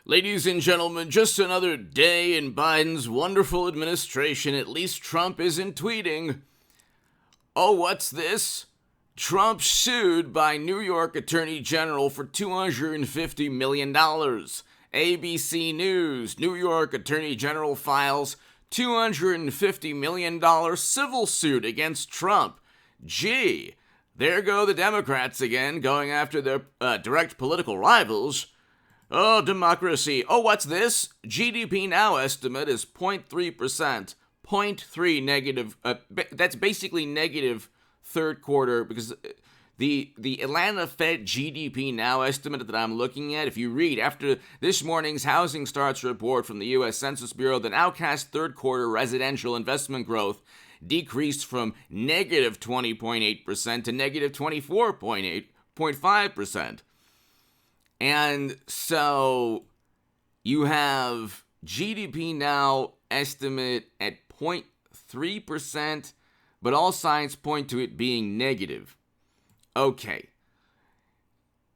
Ladies and gentlemen, just another day in Biden's wonderful administration. At least Trump isn't tweeting. Oh, what's this? Trump sued by New York Attorney General for $250 million. ABC News, New York Attorney General files $250 million civil suit against Trump. Gee, there go the Democrats again, going after their direct political rivals. Oh, democracy. Oh, what's this? GDP Now estimate is 0.3%. 0.3 negative. That's basically negative third quarter, because the Atlanta Fed GDP Now estimate that I'm looking at, if you read after this morning's housing starts report from the U.S. Census Bureau, the nowcast third quarter residential investment growth decreased from negative 20.8% to negative 24.5%. And so you have GDP Now estimate at 0.3%, but all signs point to it being negative. Okay.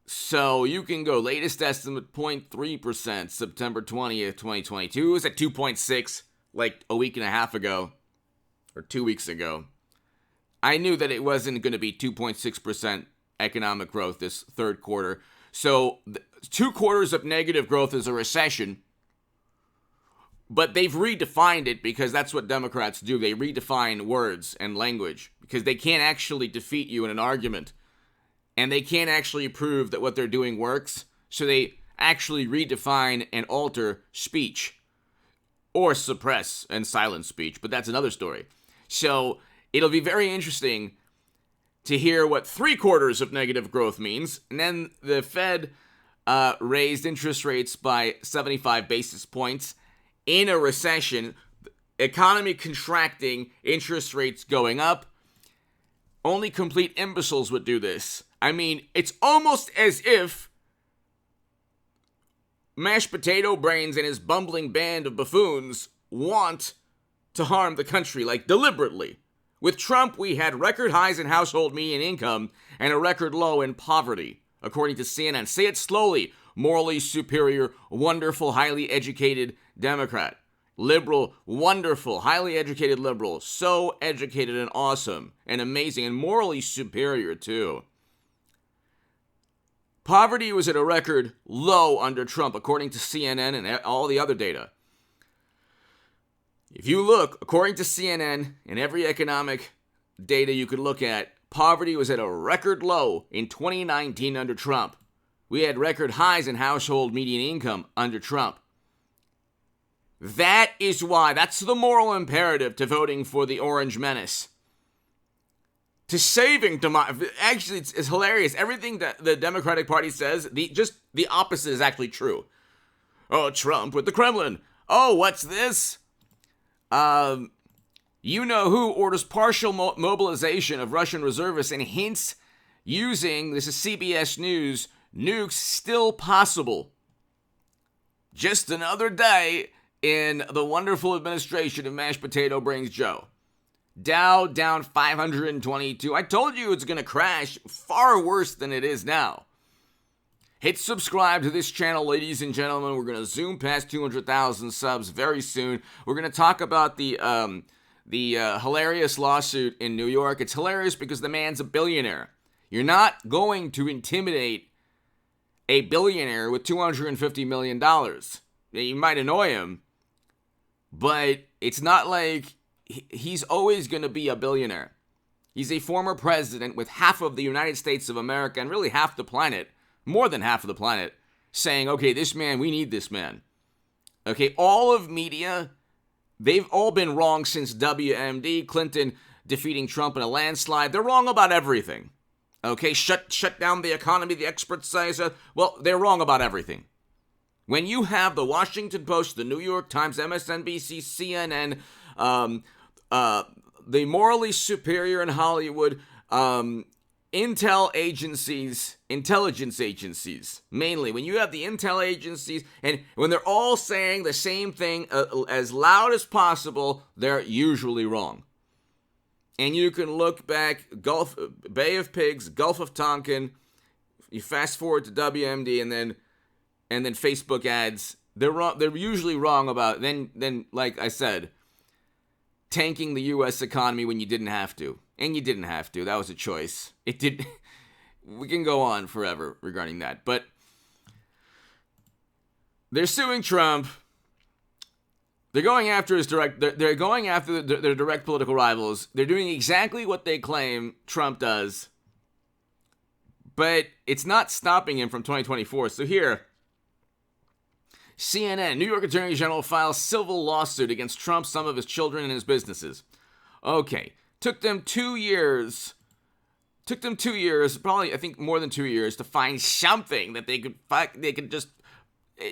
So you can go latest estimate 0.3%, September 20th, 2022. It was at 2.6 like a week and a half ago, or 2 weeks ago. I knew that it wasn't going to be 2.6% economic growth this third quarter. So 2 quarters of negative growth is a recession, but they've redefined it because that's what Democrats do. They redefine words and language because they can't actually defeat you in an argument, and they can't actually prove that what they're doing works. So they actually redefine and alter speech or suppress and silence speech, but that's another story. So it'll be very interesting to hear what 3 quarters of negative growth means. And then the Fed raised interest rates by 75 basis points in a recession, economy contracting, interest rates going up. Only complete imbeciles would do this. I mean, it's almost as if mashed potato brains and his bumbling band of buffoons want to harm the country, like deliberately. With Trump, we had record highs in household median income and a record low in poverty, according to CNN. Say it slowly. Morally superior, wonderful, highly educated Democrat. Liberal, wonderful, highly educated liberal. So educated and awesome and amazing and morally superior, too. Poverty was at a record low under Trump, according to CNN and all the other data. If you look, according to CNN and every economic data you could look at, poverty was at a record low in 2019 under Trump. We had record highs in household median income under Trump. That is why, that's the moral imperative to voting for the Orange Menace. To saving democracy. Actually, it's hilarious. Everything that the Democratic Party says, just the opposite is actually true. Oh, Trump with the Kremlin. Oh, what's this? You know who orders partial mobilization of Russian reservists and hints using, this is CBS News, nukes still possible. Just another day in the wonderful administration of mashed potato brains Joe. Dow down 522. I told you it's going to crash, far worse than it is now. Hit subscribe to this channel, ladies and gentlemen. We're going to zoom past 200,000 subs very soon. We're going to talk about the hilarious lawsuit in New York. It's hilarious because the man's a billionaire. You're not going to intimidate a billionaire with $250 million. You might annoy him, but it's not like he's always going to be a billionaire. He's a former president with half of the United States of America and really half the planet, more than half of the planet, saying, okay, this man, we need this man. Okay, all of media, they've all been wrong since WMD, Clinton defeating Trump in a landslide. They're wrong about everything. Okay, shut down the economy, the experts say so. Well, they're wrong about everything. When you have the Washington Post, the New York Times, MSNBC, CNN, the morally superior in Hollywood, intelligence agencies, mainly. When you have the intel agencies, and when they're all saying the same thing as loud as possible, they're usually wrong. And you can look back, Bay of Pigs, Gulf of Tonkin, you fast forward to WMD, and then and then Facebook ads. They're wrong. They're usually wrong about then like I said, tanking the U.S. economy when you didn't have to, and you didn't have to. That was a choice. It did. We can go on forever regarding that, but they're suing Trump. They're going after his direct. They're going after their direct political rivals. They're doing exactly what they claim Trump does, but it's not stopping him from 2024. So here, CNN, New York Attorney General files civil lawsuit against Trump, some of his children, and his businesses. Okay, took them 2 years. Probably I think more than 2 years to find something that they could just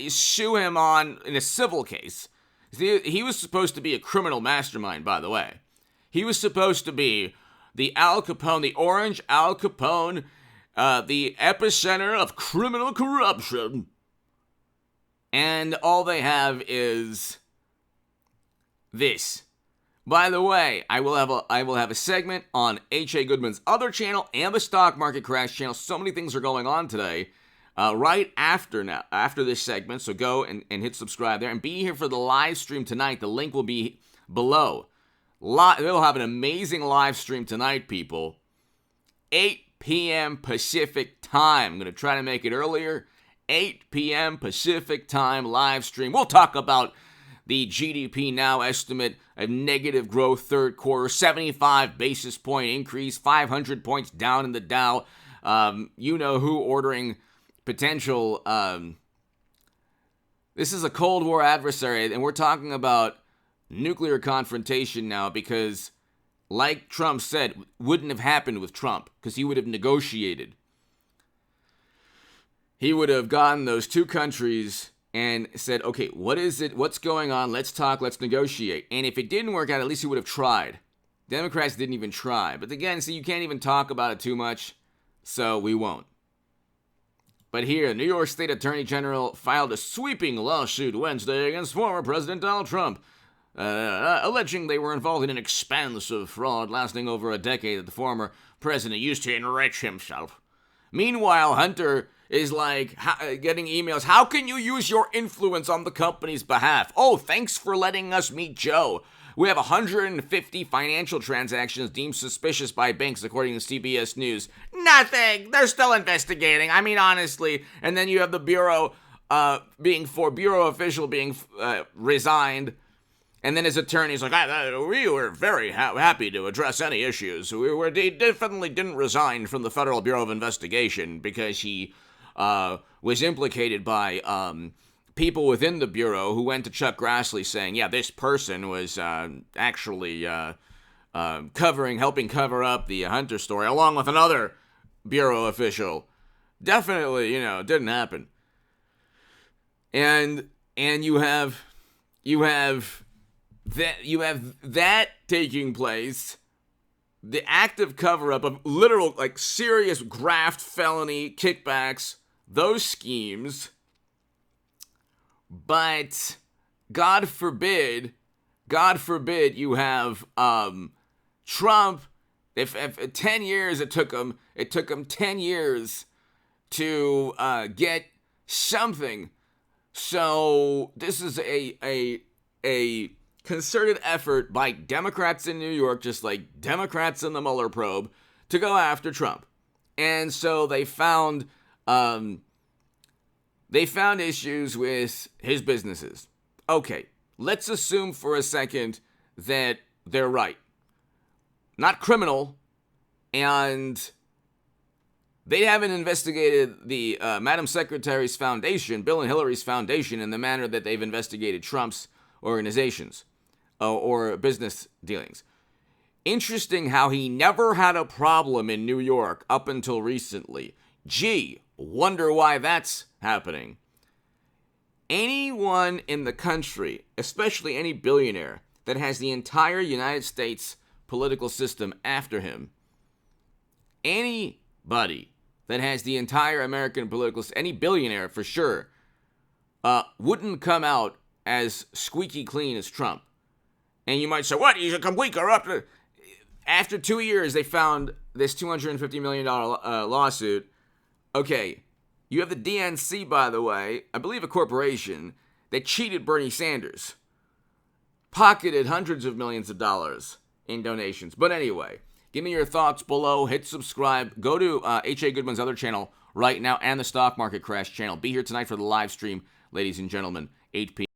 sue him on in a civil case. He was supposed to be a criminal mastermind, by the way. He was supposed to be the Al Capone, the orange Al Capone, the epicenter of criminal corruption. And all they have is this. By the way, I will have a segment on H.A. Goodman's other channel and the stock market crash channel. So many things are going on today. Right after this segment, so go and hit subscribe there and be here for the live stream tonight. The link will be below. They'll have an amazing live stream tonight, people. 8 p.m. Pacific time. I'm going to try to make it earlier. 8 p.m. Pacific time live stream. We'll talk about the GDP now estimate of negative growth third quarter, 75 basis point increase, 500 points down in the Dow. You know who ordering potential, this is a Cold War adversary, and we're talking about nuclear confrontation now because, like Trump said, wouldn't have happened with Trump because he would have negotiated. He would have gotten those two countries and said, okay, what is it? What's going on? Let's talk. Let's negotiate. And if it didn't work out, at least he would have tried. Democrats didn't even try. But again, see, you can't even talk about it too much, so we won't. But here, New York State Attorney General filed a sweeping lawsuit Wednesday against former President Donald Trump, alleging they were involved in an expansive fraud lasting over a decade that the former president used to enrich himself. Meanwhile, Hunter is getting emails. How can you use your influence on the company's behalf? Oh, thanks for letting us meet Joe. We have 150 financial transactions deemed suspicious by banks, according to CBS News. Nothing. They're still investigating. I mean, honestly. And then you have the bureau bureau official being resigned. And then his attorney's like, we were very happy to address any issues. He definitely didn't resign from the Federal Bureau of Investigation because he was implicated by people within the Bureau who went to Chuck Grassley saying, yeah, this person was actually helping cover up the Hunter story, along with another Bureau official. Definitely, it didn't happen. And you have that taking place, the active cover-up of literal, serious graft, felony, kickbacks, those schemes. But God forbid you have Trump. If 10 years it took him 10 years to get something. So this is a concerted effort by Democrats in New York, just like Democrats in the Mueller probe, to go after Trump. And so they found issues with his businesses. Okay, let's assume for a second that they're right. Not criminal, and they haven't investigated the Madam Secretary's foundation, Bill and Hillary's foundation, in the manner that they've investigated Trump's organizations or business dealings. Interesting how he never had a problem in New York up until recently. Gee, wonder why that's happening. Anyone in the country, especially any billionaire that has the entire United States political system after him, anybody that has the entire American political system, any billionaire for sure, wouldn't come out as squeaky clean as Trump. And you might say, what? He's a complete corrupt. After 2 years, they found this $250 million lawsuit. Okay, You have the DNC, by the way, I believe a corporation that cheated Bernie Sanders, pocketed hundreds of millions of dollars in donations. But anyway, give me your thoughts below. Hit subscribe. Go to H.A. Goodman's other channel right now and the Stock Market Crash channel. Be here tonight for the live stream, ladies and gentlemen, 8 p.m.